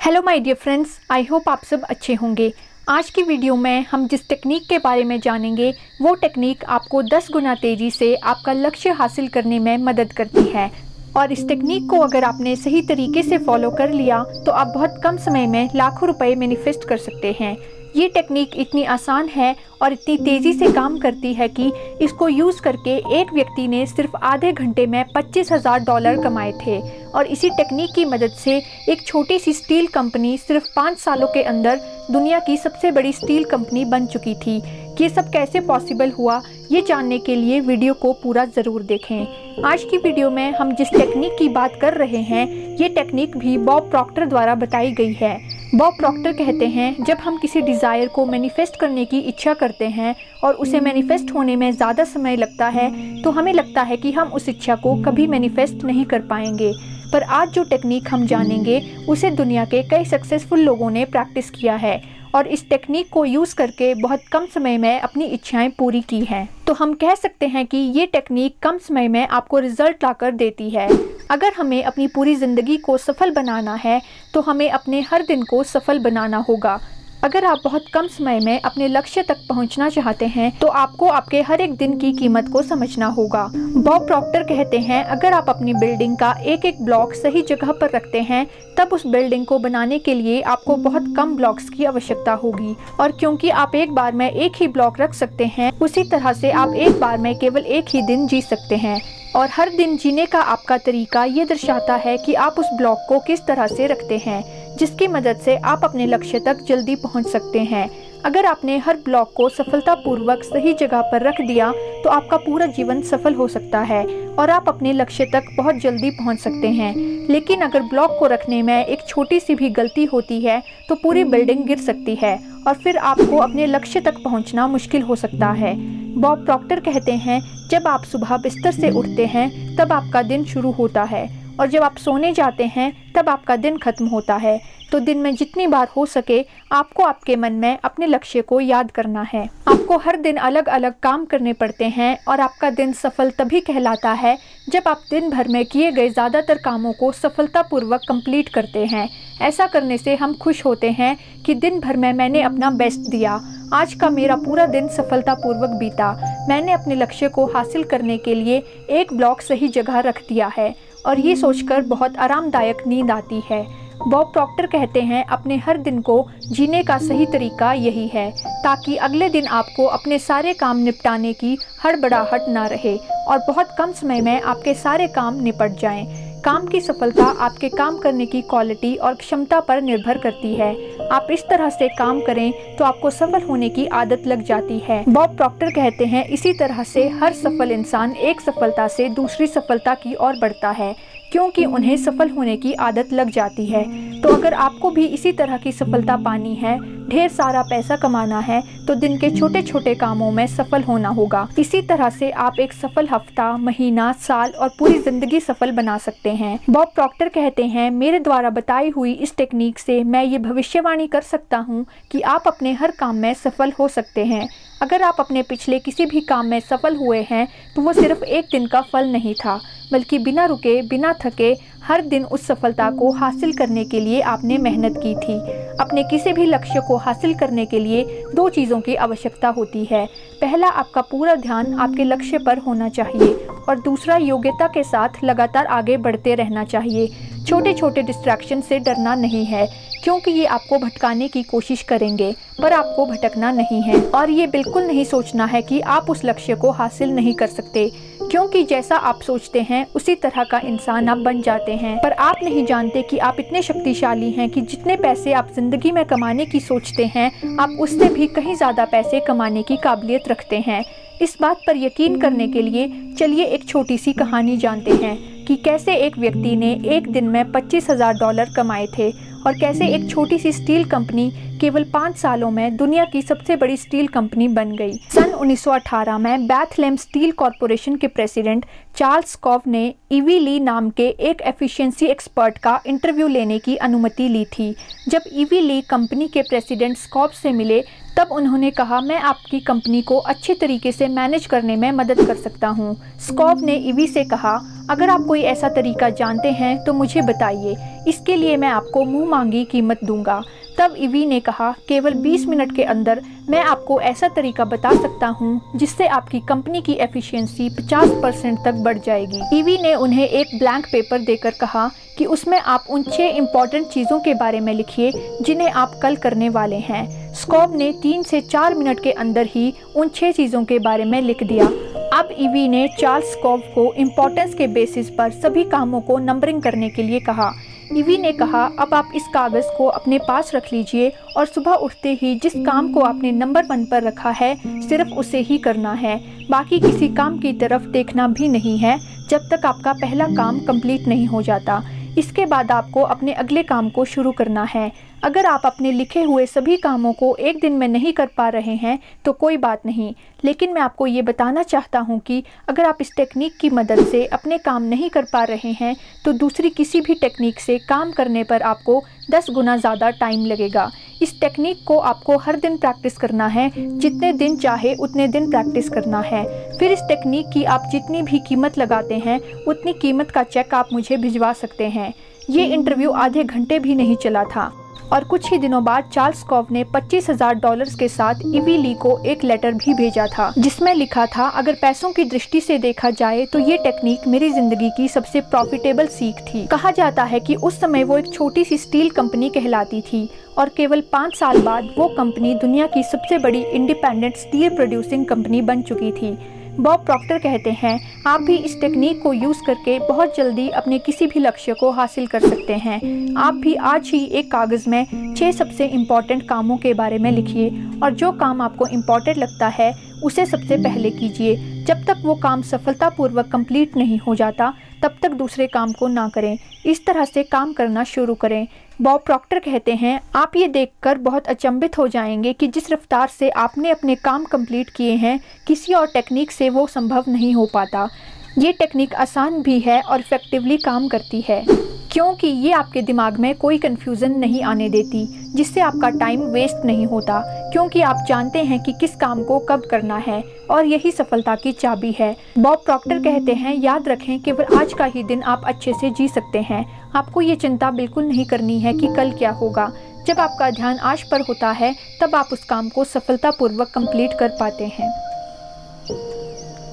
Hello my dear friends, I hope आप सब अच्छे होंगे। आज की वीडियो में हम जिस टेक्निक के बारे में जानेंगे वो टेक्निक आपको 10 गुना तेज़ी से आपका लक्ष्य हासिल करने में मदद करती है। और इस टेक्निक को अगर आपने सही तरीके से फॉलो कर लिया तो आप बहुत कम समय में लाखों रुपए मैनिफेस्ट कर सकते हैं। ये टेक्निक इतनी आसान है और इतनी तेज़ी से काम करती है कि इसको यूज़ करके एक व्यक्ति ने सिर्फ आधे घंटे में $25,000 कमाए थे। और इसी टेक्निक की मदद से एक छोटी सी स्टील कंपनी सिर्फ 5 सालों के अंदर दुनिया की सबसे बड़ी स्टील कंपनी बन चुकी थी। ये सब कैसे पॉसिबल हुआ, ये जानने के लिए वीडियो को पूरा ज़रूर देखें। आज की वीडियो में हम जिस टेक्निक की बात कर रहे हैं ये टेक्निक भी बॉब प्रॉक्टर द्वारा बताई गई है। बॉब प्रॉक्टर कहते हैं, जब हम किसी डिज़ायर को मैनिफेस्ट करने की इच्छा करते हैं और उसे मैनिफेस्ट होने में ज़्यादा समय लगता है तो हमें लगता है कि हम उस इच्छा को कभी मैनिफेस्ट नहीं कर पाएंगे। पर आज जो टेक्निक हम जानेंगे उसे दुनिया के कई सक्सेसफुल लोगों ने प्रैक्टिस किया है और इस टेक्निक को यूज़ करके बहुत कम समय में अपनी इच्छाएं पूरी की हैं। तो हम कह सकते हैं कि ये टेक्निक कम समय में आपको रिजल्ट लाकर देती है। अगर हमें अपनी पूरी ज़िंदगी को सफल बनाना है तो हमें अपने हर दिन को सफल बनाना होगा। अगर आप बहुत कम समय में अपने लक्ष्य तक पहुंचना चाहते हैं तो आपको आपके हर एक दिन की कीमत को समझना होगा। बॉब प्रॉक्टर कहते हैं, अगर आप अपनी बिल्डिंग का एक एक ब्लॉक सही जगह पर रखते हैं तब उस बिल्डिंग को बनाने के लिए आपको बहुत कम ब्लॉक्स की आवश्यकता होगी। और क्योंकि आप एक बार में एक ही ब्लॉक रख सकते हैं, उसी तरह से आप एक बार में केवल एक ही दिन जी सकते हैं। और हर दिन जीने का आपका तरीका ये दर्शाता है कि आप उस ब्लॉक को किस तरह से रखते हैं, जिसकी मदद से आप अपने लक्ष्य तक जल्दी पहुंच सकते हैं। अगर आपने हर ब्लॉक को सफलतापूर्वक सही जगह पर रख दिया तो आपका पूरा जीवन सफल हो सकता है और आप अपने लक्ष्य तक बहुत जल्दी पहुंच सकते हैं। लेकिन अगर ब्लॉक को रखने में एक छोटी सी भी गलती होती है तो पूरी बिल्डिंग गिर सकती है और फिर आपको अपने लक्ष्य तक पहुंचना मुश्किल हो सकता है। बॉब प्रॉक्टर कहते हैं, जब आप सुबह बिस्तर से उठते हैं तब आपका दिन शुरू होता है और जब आप सोने जाते हैं तब आपका दिन खत्म होता है। तो दिन में जितनी बार हो सके आपको आपके मन में अपने लक्ष्य को याद करना है। आपको हर दिन अलग अलग काम करने पड़ते हैं और आपका दिन सफल तभी कहलाता है जब आप दिन भर में किए गए ज़्यादातर कामों को सफलतापूर्वक कंप्लीट करते हैं। ऐसा करने से हम खुश होते हैं कि दिन भर में मैंने अपना बेस्ट दिया, आज का मेरा पूरा दिन सफलतापूर्वक बीता, मैंने अपने लक्ष्य को हासिल करने के लिए एक ब्लॉक सही जगह रख दिया है। और ये सोचकर बहुत आरामदायक नींद आती है। बॉब प्रॉक्टर कहते हैं, अपने हर दिन को जीने का सही तरीका यही है ताकि अगले दिन आपको अपने सारे काम निपटाने की हड़बड़ाहट ना रहे और बहुत कम समय में आपके सारे काम निपट जाएं। काम की सफलता आपके काम करने की क्वालिटी और क्षमता पर निर्भर करती है। आप इस तरह से काम करें तो आपको सफल होने की आदत लग जाती है। बॉब प्रॉक्टर कहते हैं, इसी तरह से हर सफल इंसान एक सफलता से दूसरी सफलता की ओर बढ़ता है क्योंकि उन्हें सफल होने की आदत लग जाती है। तो अगर आपको भी इसी तरह की सफलता पानी है, ढेर सारा पैसा कमाना है, तो दिन के छोटे छोटे कामों में सफल होना होगा। इसी तरह से आप एक सफल हफ्ता, महीना, साल और पूरी जिंदगी सफल बना सकते हैं। बॉब प्रॉक्टर कहते हैं, मेरे द्वारा बताई हुई इस टेक्निक से मैं ये भविष्यवाणी कर सकता हूँ कि आप अपने हर काम में सफल हो सकते हैं। अगर आप अपने पिछले किसी भी काम में सफल हुए हैं तो वो सिर्फ एक दिन का फल नहीं था, बल्कि बिना रुके, बिना थके हर दिन उस सफलता को हासिल करने के लिए आपने मेहनत की थी। अपने किसी भी लक्ष्य को हासिल करने के लिए 2 चीज़ों की आवश्यकता होती है। पहला, आपका पूरा ध्यान आपके लक्ष्य पर होना चाहिए और दूसरा, योग्यता के साथ लगातार आगे बढ़ते रहना चाहिए। छोटे छोटे डिस्ट्रैक्शन से डरना नहीं है क्योंकि ये आपको भटकाने की कोशिश करेंगे, पर आपको भटकना नहीं है। और ये बिल्कुल नहीं सोचना है कि आप उस लक्ष्य को हासिल नहीं कर सकते, क्योंकि जैसा आप सोचते हैं उसी तरह का इंसान आप बन जाते हैं। पर आप नहीं जानते कि आप इतने शक्तिशाली हैं कि जितने पैसे आप जिंदगी में कमाने की सोचते हैं आप उससे भी कहीं ज़्यादा पैसे कमाने की काबिलियत रखते हैं। इस बात पर यकीन करने के लिए चलिए एक छोटी सी कहानी जानते हैं कि कैसे एक व्यक्ति ने एक दिन में $25,000 कमाए थे और कैसे एक छोटी सी स्टील कंपनी केवल 5 सालों में दुनिया की सबसे बड़ी स्टील कंपनी बन गई। सन 1918 में बेथलेम स्टील कॉरपोरेशन के प्रेसिडेंट चार्ल्स स्कॉव ने ईवी ली नाम के एक एफिशिएंसी एक्सपर्ट का इंटरव्यू लेने की अनुमति ली थी। जब ईवी ली कंपनी के प्रेसिडेंट स्कॉव से मिले तब उन्होंने कहा, मैं आपकी कंपनी को अच्छे तरीके से मैनेज करने में मदद कर सकता हूँ। स्कॉव ने ईवी से कहा, अगर आप कोई ऐसा तरीका जानते हैं तो मुझे बताइए, इसके लिए मैं आपको मुंह मांगी कीमत दूंगा। तब ईवी ने कहा, केवल 20 मिनट के अंदर मैं आपको ऐसा तरीका बता सकता हूं जिससे आपकी कंपनी की एफिशिएंसी 50% तक बढ़ जाएगी। ईवी ने उन्हें एक ब्लैंक पेपर देकर कहा कि उसमें आप उन 6 इम्पॉर्टेंट चीज़ों के बारे में लिखिए जिन्हें आप कल करने वाले हैं। स्कॉब ने 3 से 4 मिनट के अंदर ही उन 6 चीज़ों के बारे में लिख दिया। अब ईवी ने चार्ल्स स्कॉब को इम्पोर्टेंस के बेसिस पर सभी कामों को नंबरिंग करने के लिए कहा। ईवी ने कहा, अब आप इस कागज़ को अपने पास रख लीजिए और सुबह उठते ही जिस काम को आपने नंबर 1 पर रखा है सिर्फ उसे ही करना है, बाकी किसी काम की तरफ देखना भी नहीं है जब तक आपका पहला काम कंप्लीट नहीं हो जाता। इसके बाद आपको अपने अगले काम को शुरू करना है। अगर आप अपने लिखे हुए सभी कामों को एक दिन में नहीं कर पा रहे हैं तो कोई बात नहीं, लेकिन मैं आपको ये बताना चाहता हूँ कि अगर आप इस टेक्निक की मदद से अपने काम नहीं कर पा रहे हैं तो दूसरी किसी भी टेक्निक से काम करने पर आपको 10 गुना ज़्यादा टाइम लगेगा। इस टेक्निक को आपको हर दिन प्रैक्टिस करना है, जितने दिन चाहे उतने दिन प्रैक्टिस करना है। फिर इस टेक्निक की आप जितनी भी कीमत लगाते हैं उतनी कीमत का चेक आप मुझे भिजवा सकते हैं। ये इंटरव्यू आधे घंटे भी नहीं चला था और कुछ ही दिनों बाद चार्ल्स स्कॉब ने $25,000 के साथ ईवी ली को एक लेटर भी भेजा था जिसमें लिखा था, अगर पैसों की दृष्टि से देखा जाए तो ये टेक्निक मेरी जिंदगी की सबसे प्रॉफिटेबल सीख थी। कहा जाता है कि उस समय वो एक छोटी सी स्टील कंपनी कहलाती थी और केवल 5 साल बाद वो कंपनी दुनिया की सबसे बड़ी इंडिपेंडेंट स्टील प्रोड्यूसिंग कंपनी बन चुकी थी। बॉब प्रॉक्टर कहते हैं, आप भी इस टेक्निक को यूज़ करके बहुत जल्दी अपने किसी भी लक्ष्य को हासिल कर सकते हैं। आप भी आज ही एक कागज़ में 6 सबसे इम्पॉर्टेंट कामों के बारे में लिखिए और जो काम आपको इम्पॉर्टेंट लगता है उसे सबसे पहले कीजिए। जब तक वो काम सफलतापूर्वक कंप्लीट नहीं हो जाता तब तक दूसरे काम को ना करें। इस तरह से काम करना शुरू करें। बॉब प्रॉक्टर कहते हैं, आप ये देखकर बहुत अचंभित हो जाएंगे कि जिस रफ्तार से आपने अपने काम कंप्लीट किए हैं किसी और टेक्निक से वो संभव नहीं हो पाता। ये टेक्निक आसान भी है और इफेक्टिवली काम करती है क्योंकि ये आपके दिमाग में कोई कन्फ्यूज़न नहीं आने देती, जिससे आपका टाइम वेस्ट नहीं होता क्योंकि आप जानते हैं कि किस काम को कब करना है और यही सफलता की चाबी है। बॉब प्रॉक्टर कहते हैं, याद रखें केवल आज का ही दिन आप अच्छे से जी सकते हैं। आपको ये चिंता बिल्कुल नहीं करनी है कि कल क्या होगा। जब आपका ध्यान आज पर होता है तब आप उस काम को सफलतापूर्वक कंप्लीट कर पाते हैं।